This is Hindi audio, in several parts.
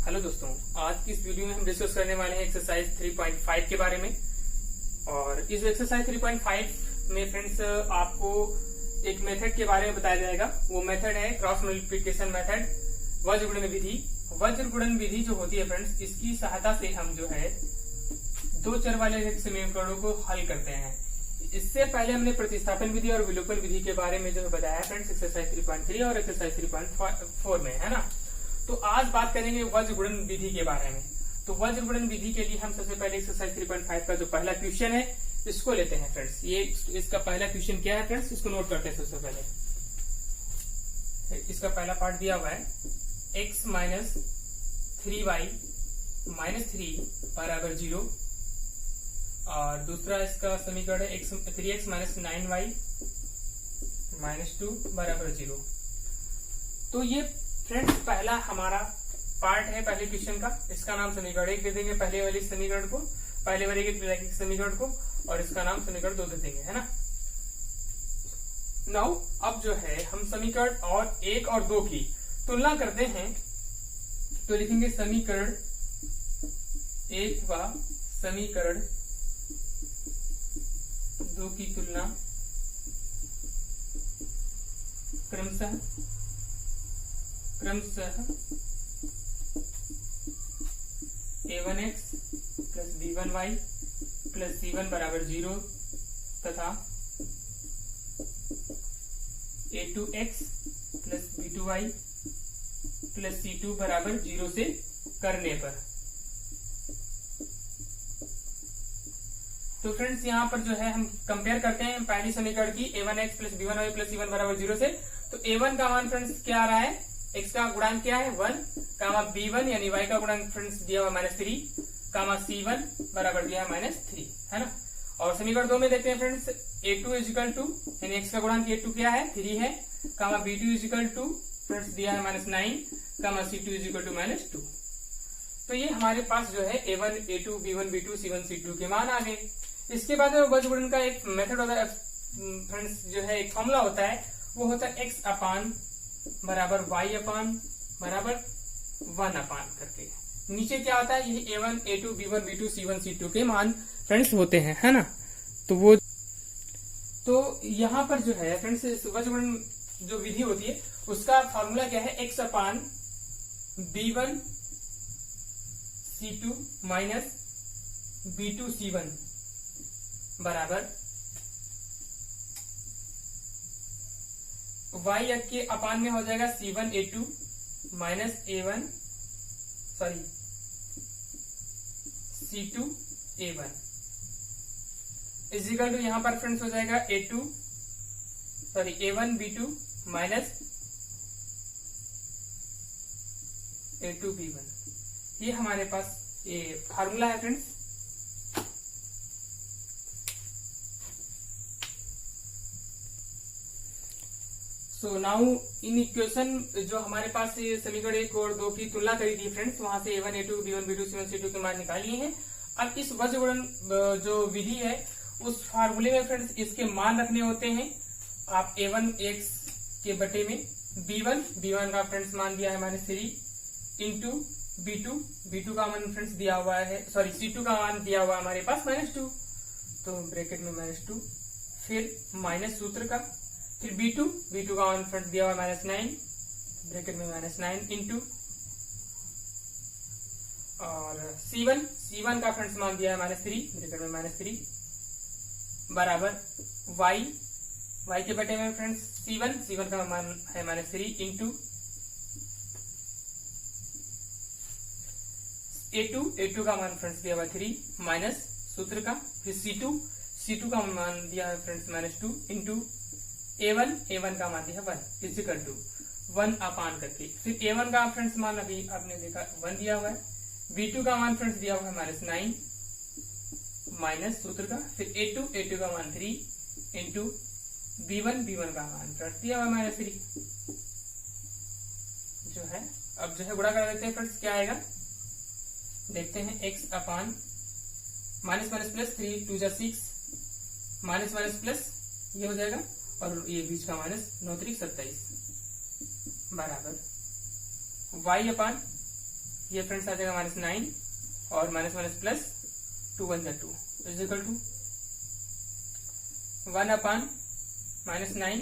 हेलो दोस्तों, आज की इस वीडियो में हम डिस्कस करने वाले हैं एक्सरसाइज 3.5 के बारे में। और इस एक्सरसाइज 3.5 में फ्रेंड्स आपको एक मेथड के बारे में बताया जाएगा। वो मेथड है क्रॉस मल्टीप्लिकेशन मेथड, वज्र गुणन विधि। वज्र गुणन विधि जो होती है फ्रेंड्स, इसकी सहायता से हम जो है दो चर वाले समीकरणों को हल करते हैं। इससे पहले हमने प्रतिस्थापन विधि और विलोपन विधि के बारे में जो बताया फ्रेंड्स एक्सरसाइज 3.3 और एक्सरसाइज 3.4 में, है ना। तो आज बात करेंगे वज्र गुणन विधि के बारे में। तो वज्र गुणन विधि के लिए हम सबसे पहले एक्सरसाइज 3.5 का जो पहला क्वेश्चन है इसको लेते हैं फ्रेंड्स। ये इसका पहला क्वेश्चन क्या है फ्रेंड्स, इसको नोट करते हैं सबसे पहले। इसका पहला पार्ट दिया हुआ है x माइनस 3y माइनस 3 बराबर 0, और दूसरा इसका समीकरण है 3x माइनस 9y माइनस 2 बराबर 0। तो ये फ्रेंड्स पहला हमारा पार्ट है पहले क्वेश्चन का। इसका नाम समीकरण 1 दे देंगे, पहले वाले समीकरण को, पहले वाले के समीकरण को, और इसका नाम समीकरण 2 दे देंगे, है ना। नाउ अब जो है हम समीकरण और 1 और 2 की तुलना करते हैं। तो लिखेंगे समीकरण 1 व समीकरण 2 की तुलना क्रमशः a1x plus b1y plus c1 बराबर 0 तथा a2x plus b2y plus c2 बराबर 0 से करने पर। तो फ्रेंड्स यहाँ पर जो है हम कंपेयर करते हैं पहली समीकरण की a1x plus b1y plus c1 बराबर 0 से। तो a1 का मान फ्रेंड्स क्या आ रहा है, x का गुणांक क्या है 1, कामा b1 यानी y का गुणांक फ्रेंड्स दिया हुआ -3, कामा c1 बराबर दिया है -3, है ना। और समीकरण 2 में देखते हैं फ्रेंड्स a2 इजिकल टू यानी x का गुणांक a2 क्या है 3 है, कामा b2 इजिकल टू फ्रेंड्स दिया है -9, कामा c2 इजिकल टू -2। तो ये हमारे पास जो है a1 a2 b1 b2 c1 c2 के मान आ गए। इसके बाद वज्र गुणन का एक मेथड होता है फ्रेंड्स, जो है एक फॉर्मूला होता है, वो होता है x अपान बराबर y अपान बराबर 1 अपान करके। नीचे क्या होता है, ये a1 a2 b1 b2 c1 c2 के मान फ्रेंड्स होते हैं, है ना। तो वो यहाँ पर जो है फ्रेंड्स वज्र गुणन जो विधि होती है उसका फॉर्मूला क्या है, x अपान b1 c2 minus b2 c1 बराबर y के अपान में हो जाएगा c1 a2 minus a1 c2 a1 is equal to यहाँ पर फ्रेंड्स हो जाएगा a1 b2 minus a2 b1। ये हमारे पास ये फार्मूला है friends. So now in equation जो हमारे पास ये समीकरण 1 और 2 की तुलना करी थी फ्रेंड्स, वहां से a1 a2 b1 b2 c1 c2 के मान निकालिए हैं। अब इस वज्र गुणन जो विधि है उस फार्मूले में फ्रेंड्स इसके मान रखने होते हैं। आप a1 x के बटे में b1 का फ्रेंड्स मान दिया है -3 इंटू b2 का मान फ्रेंड्स दिया हुआ है, c2 का मान दिया हुआ है हमारे पास -2, तो ब्रैकेट में -2, फिर माइनस सूत्र का, फिर b2 का मान फ्रेंड्स दिया हुआ है -9, ब्रैकेट में -9 इंटू, और c1 का फ्रेंड्स मान दिया है -3, ब्रैकेट में -3 बराबर y के बटे में फ्रेंड्स c1 का मान है -3 इंटू a2 का मान फ्रेंड्स दिया हुआ 3 माइनस सूत्र का, फिर c2 का मान दिया है फ्रेंड्स -2 इंटू a1 का मान दिया है 1 इजिकल टू 1 अपान करके, फिर a1 का फ्रेंड्स मान अभी आपने देखा 1 दिया हुआ है, b2 का मान फ्रेंड्स दिया हुआ है -9 माइनस सूत्र का, फिर a2 का मान 3 इंटू b1 का मान फ्रेंड्स दिया हुआ है -3 जो है। अब जो है गुणा कर देते हैं फ्रेंड्स, क्या आएगा देखते हैं, x upon minus plus 3 2 6 minus plus ये हो जाएगा, और ये बीच का माइनस 9 3 27 बराबर y अपान ये फ्रेंड्स आ जाएगा -9 और minus minus plus 2 1 2 is equal to 1 upon -9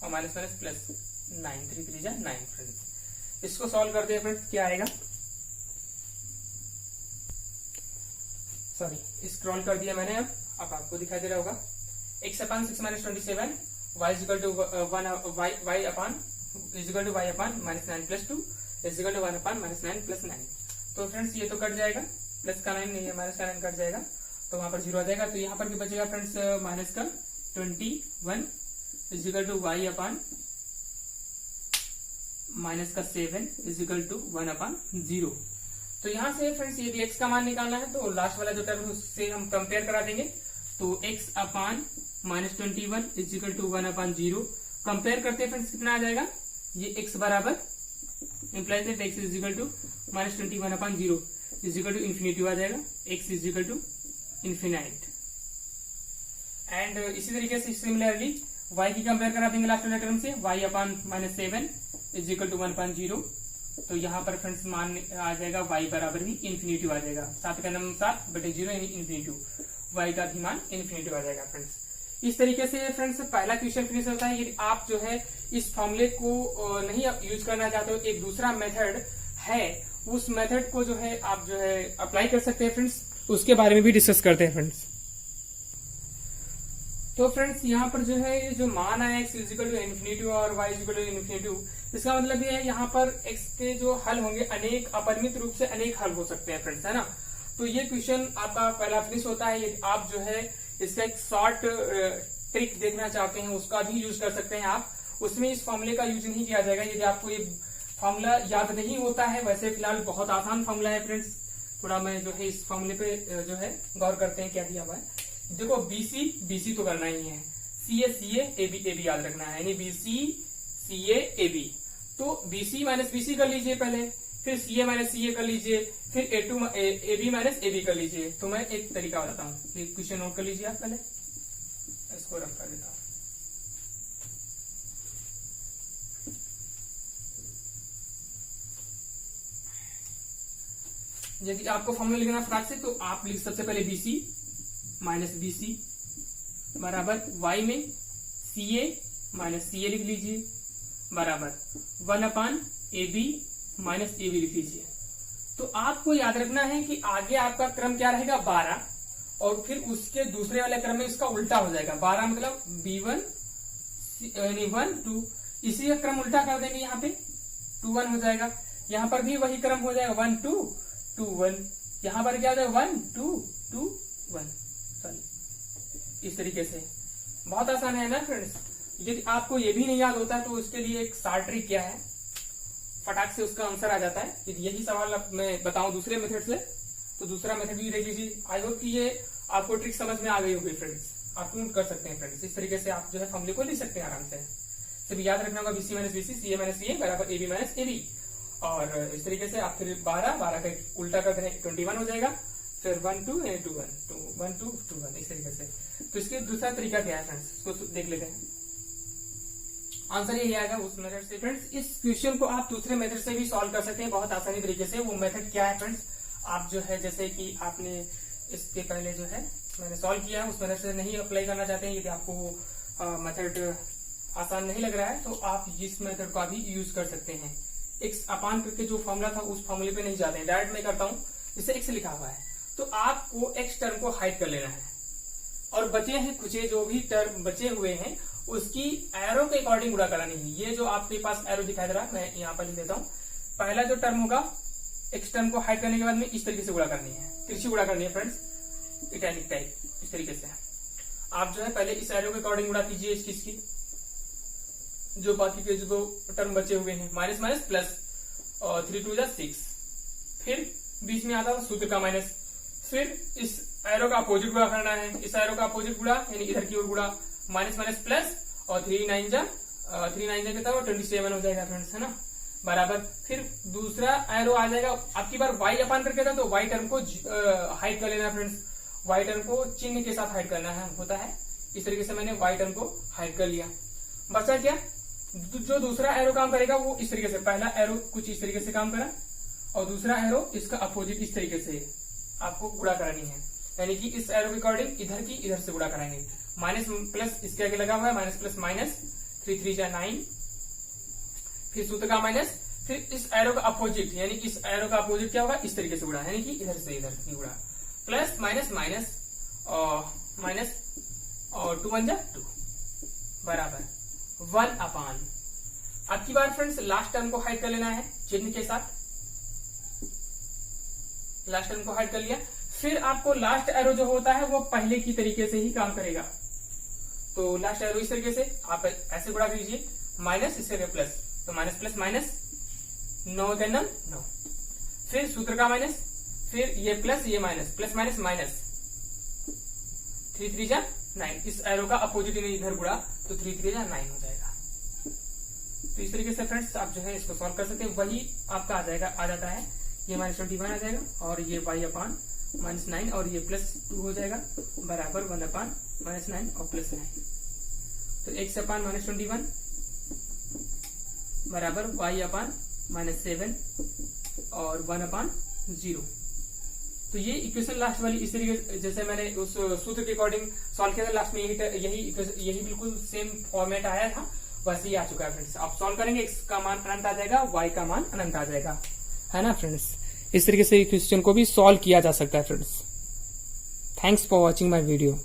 और माइनस माइनस प्लस 9 3 3 जा 9 फ्रेंड्स। इसको सॉल्व करते हैं फ्रेंड्स, क्या आएगा, सॉरी स्क्रॉल कर दिया मैंने, अब आपको दिखाई दे रहा होगा। x upon 6 minus 27 y is equal to 1 y upon is equal to y upon -9 plus 2 is equal to 1 upon -9 plus 9। तो फ्रेंड्स ये तो कट जाएगा, प्लस का 9 नहीं है, माइनस का 9 कट जाएगा, तो वहां पर 0 आ जाएगा। तो यहाँ पर भी बचेगा फ्रेंड्स माइनस का 21 is equal to y upon minus का 7 इज इक्वल टू 1 अपान 0। तो यहां से फ्रेंड्स यदि x का मान निकालना है तो लास्ट वाला जो टर्म है उससे हम कंपेयर करा देंगे। तो x upon -21 is equal to 1 upon 0 compare करते हैं फ्रेंड्स, कितना आ जाएगा, ये x बराबर implies that x is equal to -21 upon 0 is equal to infinity आ जाएगा, x is equal to infinite. And इसी तरीके से सिमिलरली y की कंपेयर करा देंगे लास्ट वाले टर्म से, y upon -7 is equal to 1 upon 0। तो यहाँ पर फ्रेंड्स मान आ जाएगा y बराबर भी इन्फिनिटी आ जाएगा, 7 का नंबर 7 बटे 0 यानी इन्फिनिटी, y का भी मान इन्फिनिटी आ जाएगा फ्रेंड्स। इस तरीके से फ्रेंड्स पहला क्वेश्चन फिनिश होता है। यदि आप जो है इस फॉर्मूले को नहीं यूज करना चाहते हो, एक दूसरा मेथड है, उस मेथड को जो है आप जो है अप्लाई कर सकते हैं फ्रेंड्स, उसके बारे में भी डिस्कस करते हैं फ्रेंड्स। तो फ्रेंड्स यहाँ पर जो है ये जो मान आया x is equal to infinity और y is equal to infinity, इसका मतलब ये है यहाँ पर x के जो हल होंगे अनेक अपरिमित रूप से अनेक हल हो सकते हैं फ्रेंड्स, है ना। तो ये क्वेश्चन आपका पहला फिनिश होता है। यदि आप जो है इसका एक शॉर्ट ट्रिक देखना चाहते हैं उसका भी यूज कर सकते हैं आप, उसमें इस फॉर्मूले का यूज नहीं किया जाएगा। यदि आपको ये फॉर्मूला याद नहीं होता है, वैसे फिलहाल बहुत आसान फॉर्मूला है फ्रेंड्स, थोड़ा मैं जो है इस फॉर्मूले पे जो है गौर करते हैं क्या दिया हुआ है। देखो BC तो करना ही है, CA AB याद रखना है, यानी BC CA AB। तो BC माइनस BC कर लीजिए पहले, फिर CA माइनस CA कर लीजिए, फिर AB माइनस AB कर लीजिए। तो मैं एक तरीका बताता हूँ, ये क्वेश्चन नोट कर लीजिए आप पहले, इसको रफ कर देता हूँ। यदि आपको फॉर्मूला लिखना फटाक से, तो आप लिख सबसे पहले BC माइनस BC बराबर y में CA माइनस CA लिख लीजिए बराबर 1 अपान AB माइनस AB लिख लीजिए। तो आपको याद रखना है कि आगे आपका क्रम क्या रहेगा 12, और फिर उसके दूसरे वाले क्रम में इसका उल्टा हो जाएगा। 12 मतलब B1 यानी 1 2, इसी का क्रम उल्टा कर देंगे, यहाँ पे 2 1 हो जाएगा। यहाँ पर भी वही क्रम हो जाएगा 1 2 2 1, यहाँ पर क्या हो जाएगा 1 2 2 1, सॉरी इस तरीके से। बहुत आसान है ना फ्रेंड्स। यदि आपको ये भी नहीं याद होता है तो उसके लिए एक शॉर्ट ट्रिक क्या है, फटाक से उसका आंसर आ जाता है। यदि यही सवाल मैं बताऊं दूसरे मेथड से, तो दूसरा मेथड भी देख लीजिए। आई होप कि ये आपको ट्रिक समझ में आ गई होगी फ्रेंड्स, आप नोट कर सकते हैं फ्रेंड्स। इस तरीके से आप जो है फॉर्मूले को लिख सकते हैं आराम से। सभी याद रखना होगा BC minus BC, CA minus CA बराबर AB माइनस AB, और इस तरीके से आप फिर 12 का उल्टा कर दें 21 हो जाएगा, फिर 1 2 यानी 2 1 2 1 2 2 1 इस तरीके से। तो इसके दूसरा तरीका क्या है फ्रेंड्स, इसको देख लेते हैं। आंसर यही आएगा उस मेथड से। फ्रेंड्स इस क्वेश्चन को आप दूसरे मेथड से भी सॉल्व कर सकते हैं बहुत आसानी तरीके से। वो मेथड क्या है फ्रेंड्स, आप जो है जैसे कि आपने इसके पहले जो है मैंने सॉल्व किया, उस मेथड से नहीं अप्लाई करना चाहते हैं, यदि आपको मेथड आसान नहीं लग रहा है तो आप इस मेथड का भी यूज कर सकते हैं। एक्स अपान करके जो फॉर्मूला था उस फॉर्मूले पे नहीं जाते हैं, डायरेक्ट मैं करता हूँ, जिससे एक्स लिखा हुआ है। तो आपको एक्स टर्म को हाइड कर लेना है, और बचे हैं कुछ जो भी टर्म बचे हुए हैं उसकी एरो के अकॉर्डिंग गुणा करानी है। ये जो आपके पास एरो दिखाई दे रहा है, मैं यहाँ पर लिख देता हूँ। पहला जो टर्म होगा एक्स टर्म को हाइड करने के बाद में इस तरीके से गुणा करनी है, तिरछी गुणा करनी है फ्रेंड्स, इटैलिक टाइप इस तरीके से। आप जो है पहले इस एरो के अकॉर्डिंग गुणा कीजिए इसकी, जो बाकी के जो दो टर्म बचे हुए हैं, माइनस माइनस प्लस और 3 2 6, फिर बीच में आता है सूत्र का माइनस, फिर इस एरो का अपोजिट गुणा करना है, इस एरो का अपोजिट गुणा यानी इधर की ओर गुणा, माइनस माइनस प्लस और 3 9 जा कितना 27 हो जाएगा फ्रेंड्स, है ना बराबर। फिर दूसरा एरो आ जाएगा, आपकी बार y अपान करके था तो y टर्म को हाइड कर लेना फ्रेंड्स, y टर्म को चिन्ह के साथ हाइड करना है होता है। इस तरीके से मैंने y टर्म को हाइड कर लिया। बचा क्या, जो दूसरा एरो काम करेगा वो इस तरीके से, पहला एरो कुछ इस तरीके से काम करा और दूसरा एरो इसका अपोजिट इस तरीके से आपको गुणा करानी है, यानी कि इस एरो के अकॉर्डिंग इधर की इधर से गुणा कराएंगे। माइनस प्लस इसके आगे लगा हुआ है, माइनस प्लस माइनस, 3 3 जा 9, फिर सूत्र का माइनस, फिर इस एरो का अपोजिट, यानी इस एरो का अपोजिट क्या होगा, इस तरीके से गुणा, यानी कि इधर से इधर की गुणा, प्लस माइनस माइनस और माइनस और 2 1 जा 2 बराबर 1 अपान। अब की बार फ्रेंड्स लास्ट टर्म को हाइड कर लेना है चिन्ह के साथ, लास्ट टर्म को हाइड कर लिया। फिर आपको लास्ट एरो जो होता है वो पहले की तरीके से ही काम करेगा। तो लास्ट एरो इस तरीके से आप ऐसे गुणा कीजिए, माइनस इसके प्लस, तो माइनस प्लस माइनस, 9 का 9, फिर सूत्र का माइनस, फिर ये प्लस ये माइनस, प्लस माइनस माइनस, 3 3 जा 9, इस एरो का अपोजिट इधर गुणा, तो 3 3 जा 9 हो जाएगा। तो इस तरीके से फ्रेंड्स आप जो है इसको सॉल्व कर सकते हैं। वही आपका आ जाता है, ये -21 आ जाएगा और ये y अपान -9 और ये +2 हो जाएगा बराबर 1 अपान -9 और +9। तो x अपान -21 बराबर y अपान -7 और 1 अपान 0। तो ये इक्वेशन लास्ट वाली इस तरीके जैसे मैंने उस सूत्र के अकॉर्डिंग सॉल्व किया था, लास्ट में यही बिल्कुल सेम फॉर्मेट आया था, वैसे ही आ चुका है फ्रेंड्स। आप सॉल्व करेंगे, x का मान अनंत आ जाएगा, y का मान अनंत आ जाएगा, है ना फ्रेंड्स। इस तरीके से क्वेश्चन को भी सॉल्व किया जा सकता है friends. Thanks for watching my video.